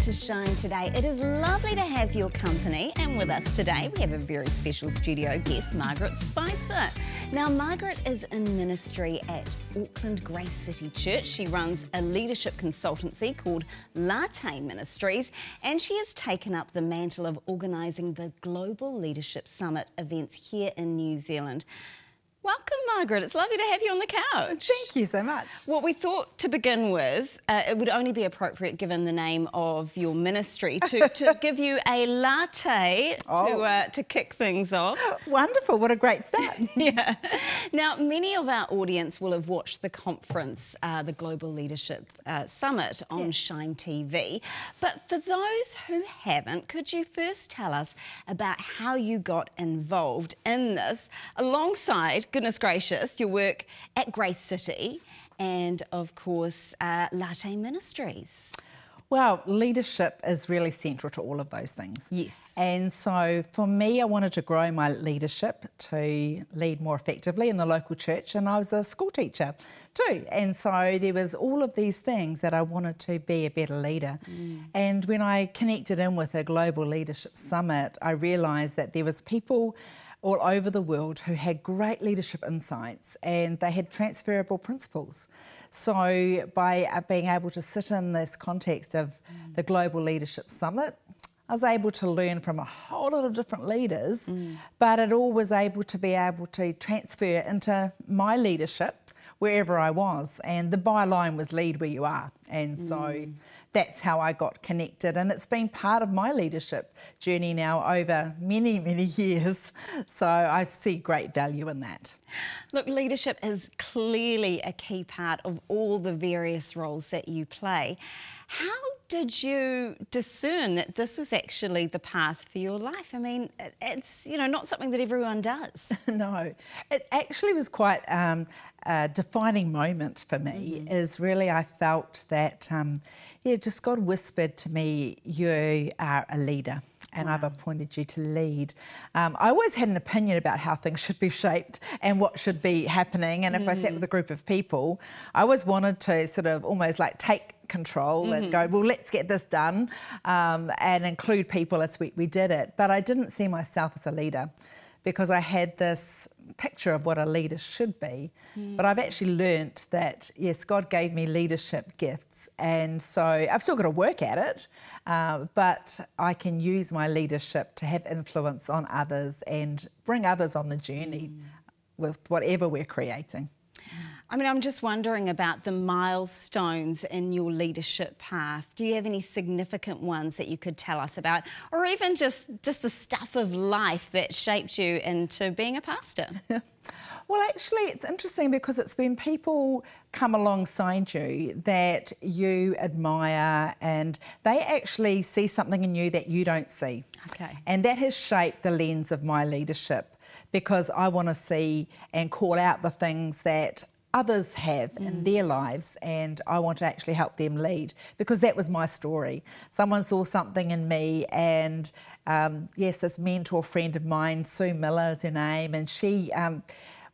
to Shine today. It is lovely to have your company, and with us today we have a very special studio guest, Margaret Spicer. Now, Margaret is in ministry at Auckland Grace City Church. She runs a leadership consultancy called Latte Ministries, and she has taken up the mantle of organising the Global Leadership Summit events here in New Zealand. Welcome, Margaret. It's lovely to have you on the couch. Thank you so much. Well, we thought to begin with, it would only be appropriate, given the name of your ministry, to give you a latte to kick things off. Wonderful. What a great start. Yeah. Now, many of our audience will have watched the conference, the Global Leadership Summit on Shine TV. But for those who haven't, could you first tell us about how you got involved in this, alongside, goodness gracious, your work at Grace City and, of course, Latte Ministries? Well, leadership is really central to all of those things. Yes. And so for me, I wanted to grow my leadership to lead more effectively in the local church, and I was a school teacher too. And so there was all of these things that I wanted to be a better leader. And when I connected in with a Global Leadership Summit, I realised that there was people all over the world who had great leadership insights, and they had transferable principles. So by being able to sit in this context of the Global Leadership Summit, I was able to learn from a whole lot of different leaders, but it all was able to transfer into my leadership wherever I was. And the byline was lead where you are. And so that's how I got connected, and it's been part of my leadership journey now over many, many years. So I see great value in that. Look, leadership is clearly a key part of all the various roles that you play. How did you discern that this was actually the path for your life? I mean, it's, you know, not something that everyone does. No, it actually was quite a defining moment for me. Is really, I felt that, just God whispered to me, you are a leader, and I've appointed you to lead. I always had an opinion about how things should be shaped and what should be happening, and if I sat with a group of people, I always wanted to sort of almost like take control and go, well, let's get this done, and include people as we did it. But I didn't see myself as a leader, because I had this picture of what a leader should be. But I've actually learnt that, yes, God gave me leadership gifts, and so I've still got to work at it, but I can use my leadership to have influence on others and bring others on the journey with whatever we're creating. I mean, I'm just wondering about the milestones in your leadership path. Do you have any significant ones that you could tell us about, or even just the stuff of life that shaped you into being a pastor? Well, actually, it's interesting, because it's when people come alongside you that you admire, and they actually see something in you that you don't see. Okay. And that has shaped the lens of my leadership, because I want to see and call out the things that others have in their lives, and I want to actually help them lead, because that was my story. Someone saw something in me, and yes, this mentor friend of mine, Sue Miller is her name, and she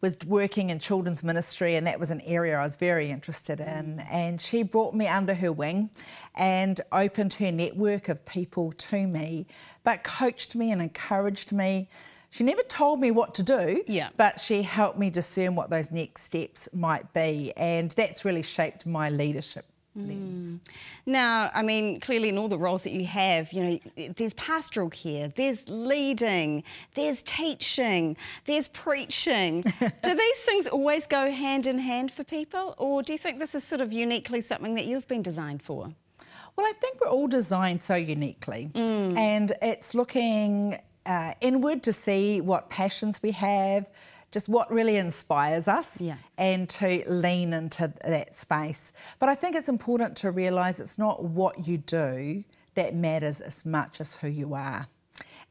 was working in children's ministry, and that was an area I was very interested in. And she brought me under her wing and opened her network of people to me, but coached me and encouraged me. She never told me what to do, but she helped me discern what those next steps might be, and that's really shaped my leadership lens. Now, I mean, clearly in all the roles that you have, you know, there's pastoral care, there's leading, there's teaching, there's preaching. Do these things always go hand in hand for people, or do you think this is sort of uniquely something that you've been designed for? Well, I think we're all designed so uniquely, and it's looking inward to see what passions we have, just what really inspires us, and to lean into that space. But I think it's important to realise it's not what you do that matters as much as who you are.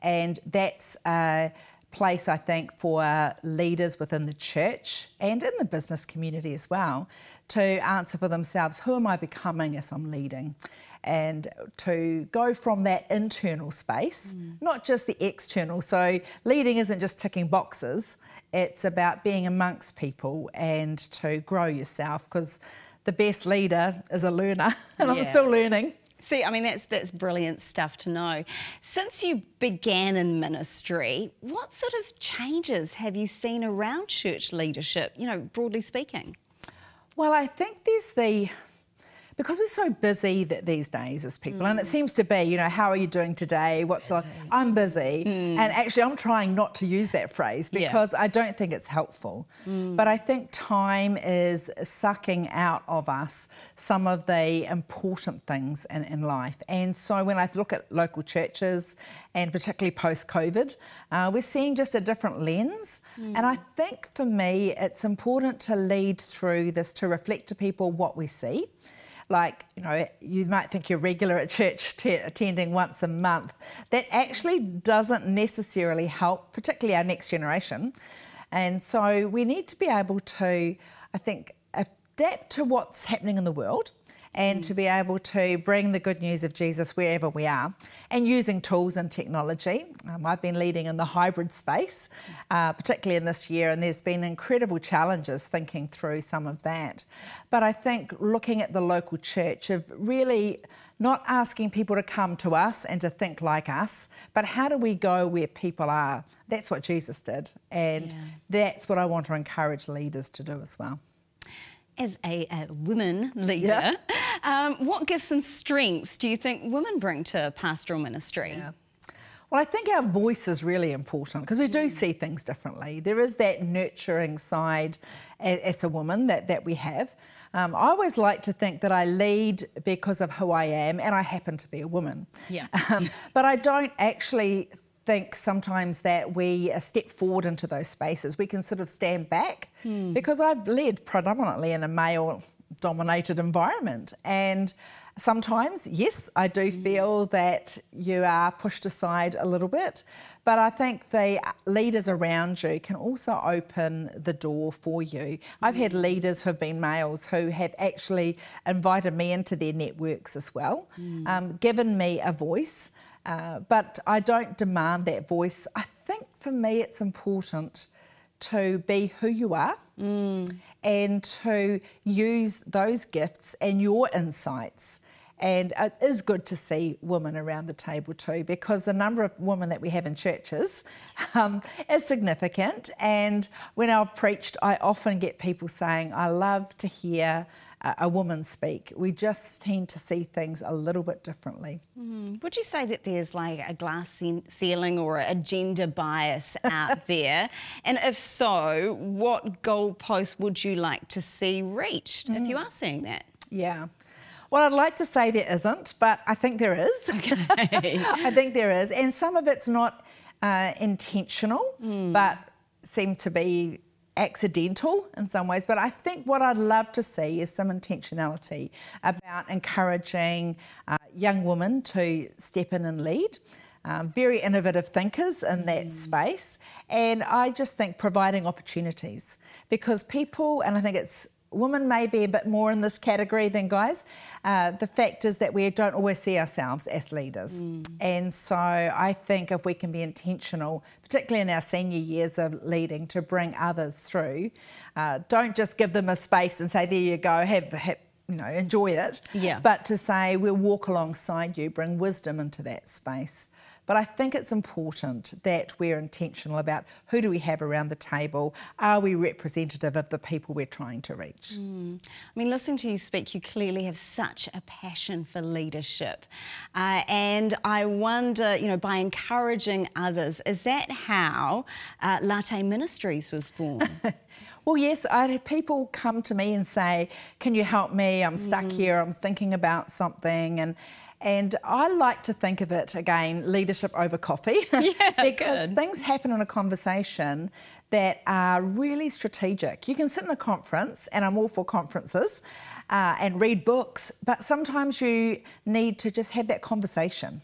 And that's a place, I think, for leaders within the church and in the business community as well, to answer for themselves, who am I becoming as I'm leading? And to go from that internal space, not just the external. So leading isn't just ticking boxes, it's about being amongst people and to grow yourself, because the best leader is a learner, and I'm still learning. See, I mean, that's brilliant stuff to know. Since you began in ministry, what sort of changes have you seen around church leadership, you know, broadly speaking? Well, I think because we're so busy these days as people, and it seems to be, you know, how are you doing today? I'm busy. And actually I'm trying not to use that phrase because I don't think it's helpful. But I think time is sucking out of us some of the important things in life. And so when I look at local churches, and particularly post-COVID, we're seeing just a different lens. And I think for me, it's important to lead through this, to reflect to people what we see. Like, you know, you might think you're regular at church attending once a month. That actually doesn't necessarily help, particularly our next generation. And so we need to be able to, I think, adapt to what's happening in the world and to be able to bring the good news of Jesus wherever we are, and using tools and technology. I've been leading in the hybrid space, particularly in this year, and there's been incredible challenges thinking through some of that. But I think looking at the local church of really not asking people to come to us and to think like us, but how do we go where people are? That's what Jesus did, and that's what I want to encourage leaders to do as well. As a women leader, what gifts and strengths do you think women bring to pastoral ministry? Well, I think our voice is really important because we do see things differently. There is that nurturing side as a woman that we have. I always like to think that I lead because of who I am, and I happen to be a woman. But I don't actually think sometimes that we step forward into those spaces. We can sort of stand back because I've led predominantly in a male-dominated environment, and sometimes, yes, I do feel that you are pushed aside a little bit, but I think the leaders around you can also open the door for you. I've had leaders who have been males who have actually invited me into their networks as well, given me a voice. But I don't demand that voice. I think for me it's important to be who you are and to use those gifts and your insights. And it is good to see women around the table too, because the number of women that we have in churches is significant. And when I've preached, I often get people saying, I love to hear a woman speak. We just tend to see things a little bit differently. Would you say that there's like a glass ceiling or a gender bias out there? And if so, what goalpost would you like to see reached if you are seeing that? Yeah. Well, I'd like to say there isn't, but I think there is. I think there is. And some of it's not intentional, but seem to be accidental in some ways. But I think what I'd love to see is some intentionality about encouraging young women to step in and lead. Very innovative thinkers in that space. And I just think providing opportunities, because people, and I think it's women may be a bit more in this category than guys. The fact is that we don't always see ourselves as leaders. And so I think if we can be intentional, particularly in our senior years of leading, to bring others through, don't just give them a space and say, there you go, have you know, enjoy it. But to say, we'll walk alongside you, bring wisdom into that space. But I think it's important that we're intentional about who do we have around the table? Are we representative of the people we're trying to reach? I mean, listening to you speak, you clearly have such a passion for leadership. And I wonder, you know, by encouraging others, is that how Latte Ministries was born? Well, yes, I had people come to me and say, can you help me? I'm stuck here, I'm thinking about something. And I like to think of it, again, leadership over coffee, because things happen in a conversation that are really strategic. You can sit in a conference, and I'm all for conferences, and read books, but sometimes you need to just have that conversation.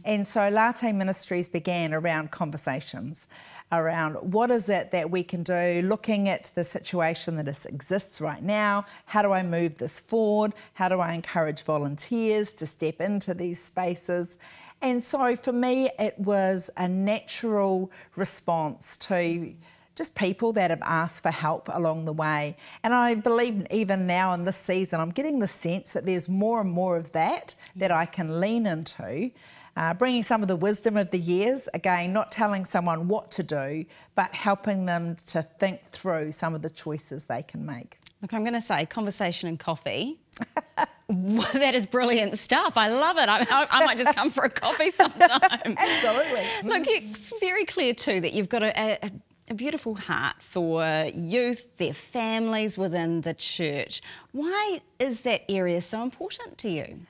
And so Latte Ministries began around conversations, around what is it that we can do, looking at the situation that exists right now, how do I move this forward, how do I encourage volunteers to step into these spaces. And so for me it was a natural response to just people that have asked for help along the way. And I believe even now in this season, I'm getting the sense that there's more and more of that I can lean into, bringing some of the wisdom of the years, again, not telling someone what to do, but helping them to think through some of the choices they can make. Look, I'm going to say conversation and coffee. That is brilliant stuff. I love it. I might just come for a coffee sometime. Absolutely. Look, it's very clear too that you've got a beautiful heart for youth, their families within the church. Why is that area so important to you?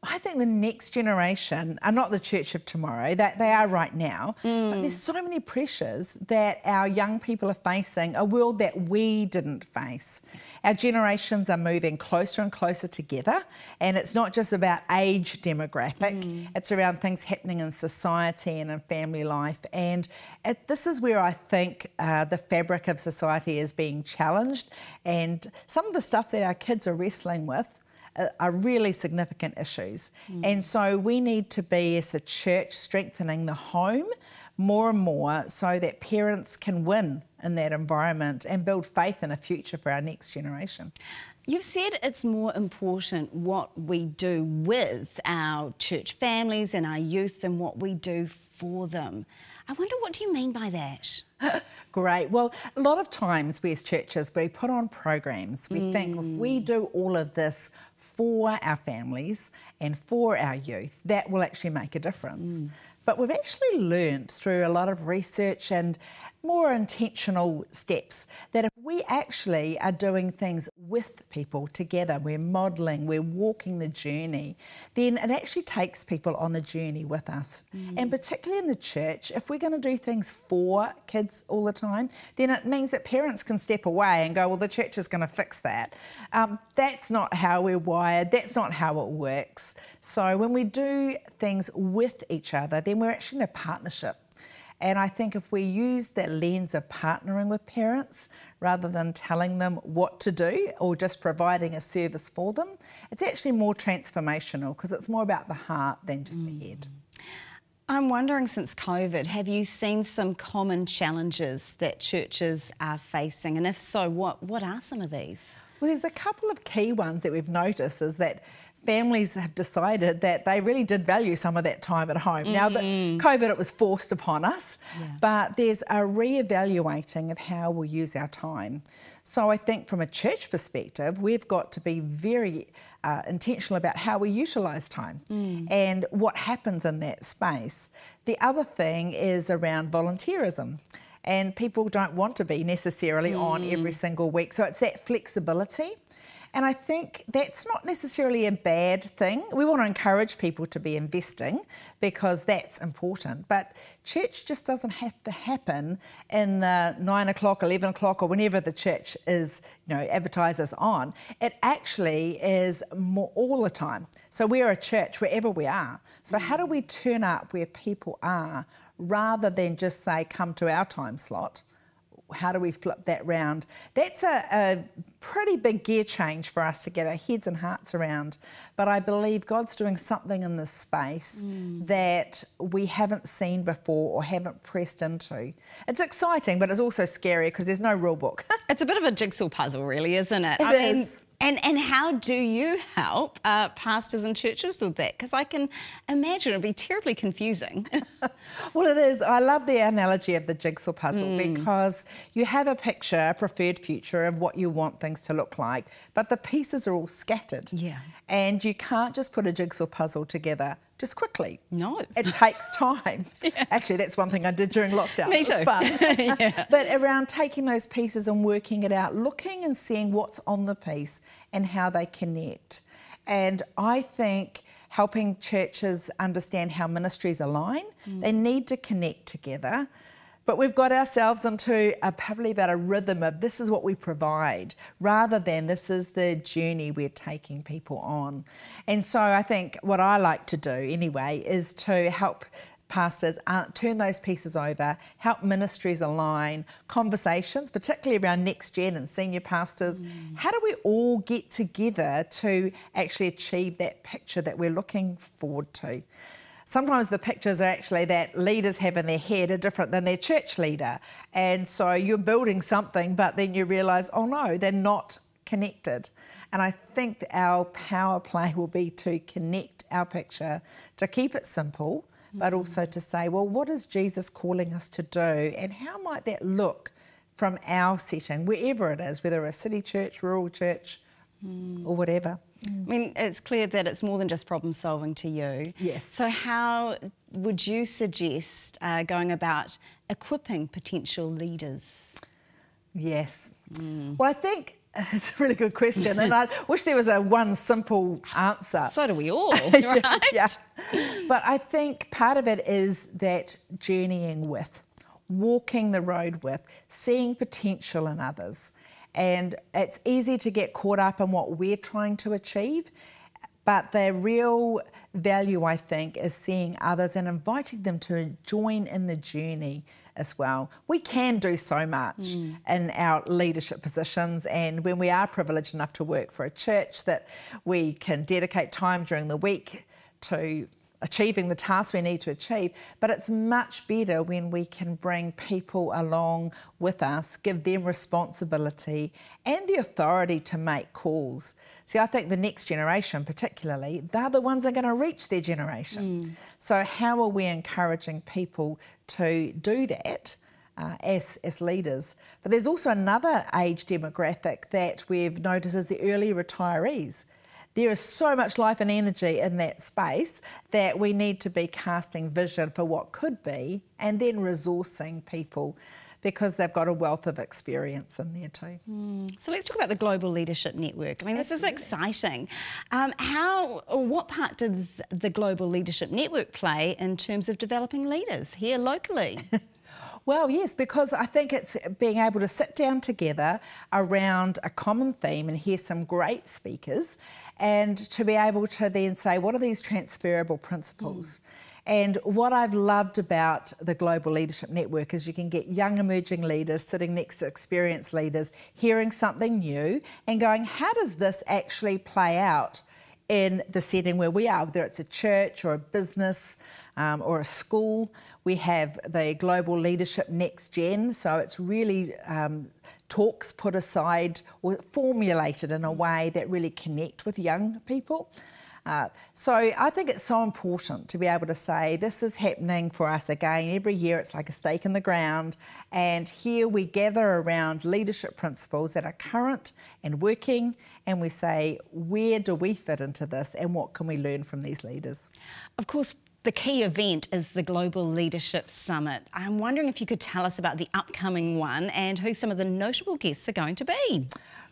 I think the next generation are not the church of tomorrow, that they are right now, but there's so many pressures that our young people are facing, a world that we didn't face. Our generations are moving closer and closer together, and it's not just about age demographic, it's around things happening in society and in family life. And this is where I think the fabric of society is being challenged, and some of the stuff that our kids are wrestling with are really significant issues. And so we need to be, as a church, strengthening the home more and more so that parents can win in that environment and build faith in a future for our next generation. You've said it's more important what we do with our church families and our youth than what we do for them. I wonder, what do you mean by that? Great. Well, a lot of times we as churches, we put on programs. We think if we do all of this for our families and for our youth, that will actually make a difference. But we've actually learned through a lot of research and more intentional steps that if we actually are doing things with people together, we're modelling, we're walking the journey, then it actually takes people on the journey with us. And particularly in the church, if we're going to do things for kids all the time, then it means that parents can step away and go, well, the church is going to fix that. That's not how we're wired, that's not how it works. So when we do things with each other, then we're actually in a partnership. And I think if we use that lens of partnering with parents rather than telling them what to do or just providing a service for them, it's actually more transformational because it's more about the heart than just the head. I'm wondering, since COVID, have you seen some common challenges that churches are facing? And if so, what are some of these? Well, there's a couple of key ones that we've noticed is that families have decided that they really did value some of that time at home. Now that COVID, it was forced upon us, but there's a re-evaluating of how we use our time. So I think from a church perspective, we've got to be very intentional about how we utilise time and what happens in that space. The other thing is around volunteerism. And people don't want to be necessarily on every single week. So it's that flexibility. And I think that's not necessarily a bad thing. We want to encourage people to be investing because that's important. But church just doesn't have to happen in the 9 o'clock, 11 o'clock or whenever the church is, advertises on. It actually is more all the time. So we're a church wherever we are. So how do we turn up where people are rather than just say, come to our time slot? How do we flip that round? That's a pretty big gear change for us to get our heads and hearts around. But I believe God's doing something in this space that we haven't seen before or haven't pressed into. It's exciting, but it's also scary because there's no rule book. It's a bit of a jigsaw puzzle, really, isn't it? It is. And how do you help pastors and churches with that? Because I can imagine it'd be terribly confusing. Well, it is. I love the analogy of the jigsaw puzzle because you have a picture, a preferred future of what you want things to look like, but the pieces are all scattered. Yeah. And you can't just put a jigsaw puzzle together just quickly. No. It takes time. Actually, that's one thing I did during lockdown. Me too. It was fun. But around taking those pieces and working it out, looking and seeing what's on the piece and how they connect. And I think helping churches understand how ministries align, they need to connect together. But we've got ourselves into probably about a rhythm of this is what we provide rather than this is the journey we're taking people on. And so I think what I like to do anyway is to help pastors turn those pieces over, help ministries align, conversations, particularly around next gen and senior pastors. How do we all get together to actually achieve that picture that we're looking forward to? sometimes the pictures are actually that leaders have in their head are different than their church leader. And so you're building something, but then you realise, oh no, they're not connected. And I think that our power play will be to connect our picture, to keep it simple, but also to say, well, what is Jesus calling us to do? And how might that look from our setting, wherever it is, whether a city church, rural church, or whatever. I mean, it's clear that it's more than just problem solving to you. Yes. So how would you suggest going about equipping potential leaders? Yes. Well, I think it's a really good question, and I wish there was a one simple answer. So do we all, right? Yeah. But I think part of it is that journeying with, walking the road with, seeing potential in others. And it's easy to get caught up in what we're trying to achieve, but the real value, I think, is seeing others and inviting them to join in the journey as well. We can do so much in our leadership positions, and when we are privileged enough to work for a church, that we can dedicate time during the week to achieving the tasks we need to achieve, but it's much better when we can bring people along with us, give them responsibility and the authority to make calls. See, I think the next generation particularly, they're the ones that are going to reach their generation. So how are we encouraging people to do that as leaders? But there's also another age demographic that we've noticed is the early retirees. There is so much life and energy in that space that we need to be casting vision for what could be and then resourcing people because they've got a wealth of experience in there too. So let's talk about the Global Leadership Network. I mean, this is exciting. What part does the Global Leadership Network play in terms of developing leaders here locally? Well, yes, because I think it's being able to sit down together around a common theme and hear some great speakers and to be able to then say, what are these transferable principles? And what I've loved about the Global Leadership Network is you can get young emerging leaders sitting next to experienced leaders, hearing something new and going, how does this actually play out in the setting where we are, whether it's a church or a business or a school. We have the Global Leadership Next Gen, so it's really talks put aside or formulated in a way that really connect with young people. So I think it's so important to be able to say this is happening for us again. Every year it's like a stake in the ground, and here we gather around leadership principles that are current and working, and we say, where do we fit into this and what can we learn from these leaders? Of course, the key event is the Global Leadership Summit. I'm wondering if you could tell us about the upcoming one and who some of the notable guests are going to be.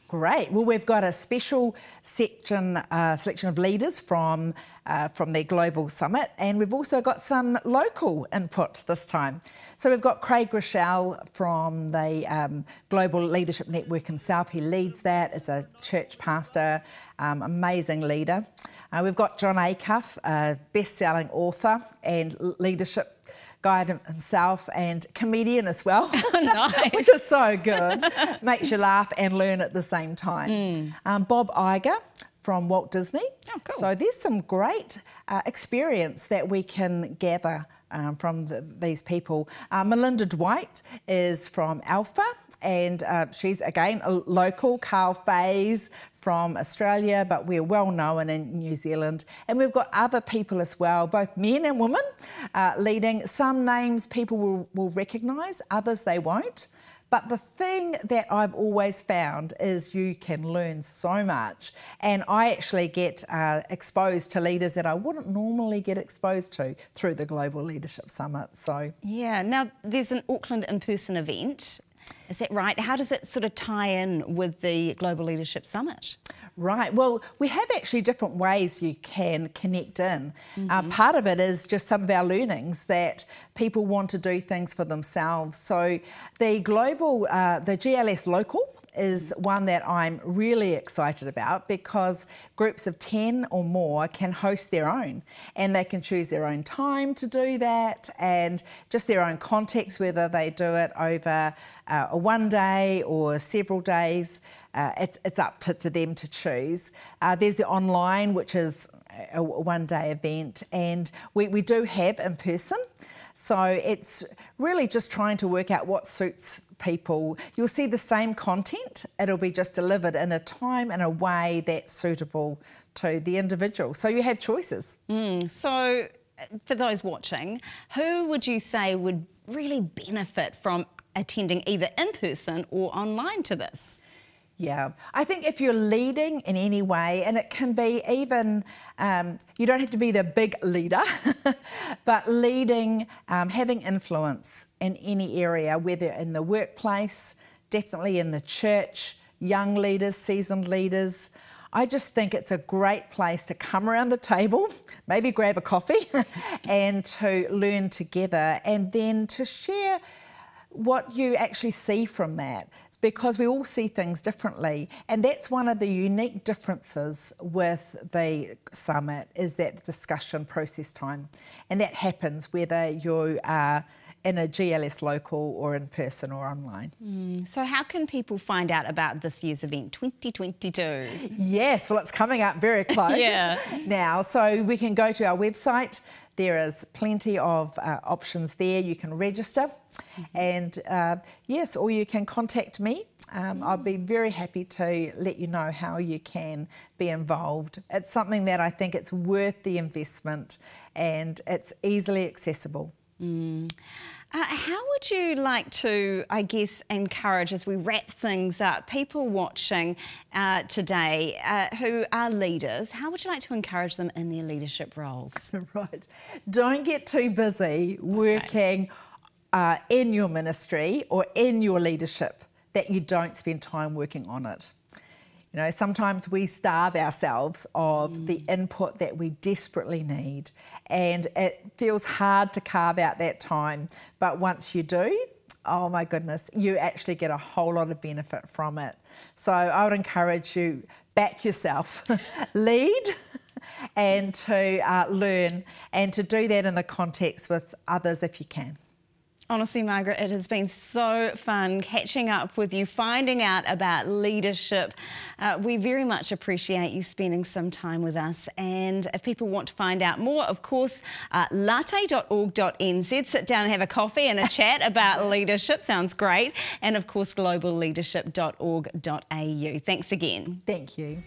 Great. Well, we've got a special selection of leaders from the Global Summit, and we've also got some local input this time. So we've got Craig Rochelle from the Global Leadership Network himself. He leads that as a church pastor, amazing leader. We've got John Acuff, a best-selling author and leadership guide himself and comedian as well. Nice. Which is so good. Makes you laugh and learn at the same time. Bob Iger from Walt Disney. Oh, cool. So there's some great experience that we can gather from these people. Melinda Dwight is from Alpha, and she's again a local. Carl Fays from Australia, but we're well known in New Zealand. And we've got other people as well, both men and women, leading. Some names people will recognise, others they won't. But the thing that I've always found is you can learn so much. And I actually get exposed to leaders that I wouldn't normally get exposed to through the Global Leadership Summit. So yeah, now there's an Auckland in-person event. Is that right? How does it sort of tie in with the Global Leadership Summit? Right, well, we have actually different ways you can connect in. Part of it is just some of our learnings that people want to do things for themselves. So the GLS Local is one that I'm really excited about because groups of 10 or more can host their own, and they can choose their own time to do that and just their own context, whether they do it over a one day or several days. It's up to them to choose. There's the online, which is a one-day event, and we do have Inperson. So it's really just trying to work out what suits people. You'll see the same content, it'll be just delivered in a time and a way that's suitable to the individual. So you have choices. So for those watching, who would you say would really benefit from attending either in person or online to this? Yeah, I think if you're leading in any way, and it can be even, you don't have to be the big leader, but leading, having influence in any area, whether in the workplace, definitely in the church, young leaders, seasoned leaders. I just think it's a great place to come around the table, maybe grab a coffee, and to learn together, and then to share what you actually see from that, because we all see things differently. And that's one of the unique differences with the summit, is that discussion process time. And that happens whether you are in a GLS local or in person or online. So how can people find out about this year's event, 2022? Yes, well, it's coming up very close now. So we can go to our website. There is plenty of options there. You can register, and yes, or you can contact me. I'll be very happy to let you know how you can be involved. It's something that I think it's worth the investment, and it's easily accessible. How would you like to, I guess, encourage, as we wrap things up, people watching today who are leaders, how would you like to encourage them in their leadership roles? Right. Don't get too busy working in your ministry or in your leadership that you don't spend time working on it. You know, sometimes we starve ourselves of the input that we desperately need, and it feels hard to carve out that time. But once you do, oh my goodness, you actually get a whole lot of benefit from it. So I would encourage you, back yourself, lead, and to learn, and to do that in the context with others if you can. Honestly, Margaret, it has been so fun catching up with you, finding out about leadership. We very much appreciate you spending some time with us. And if people want to find out more, of course, latte.org.nz. Sit down and have a coffee and a chat about leadership. Sounds great. And of course, globalleadership.org.au. Thanks again. Thank you.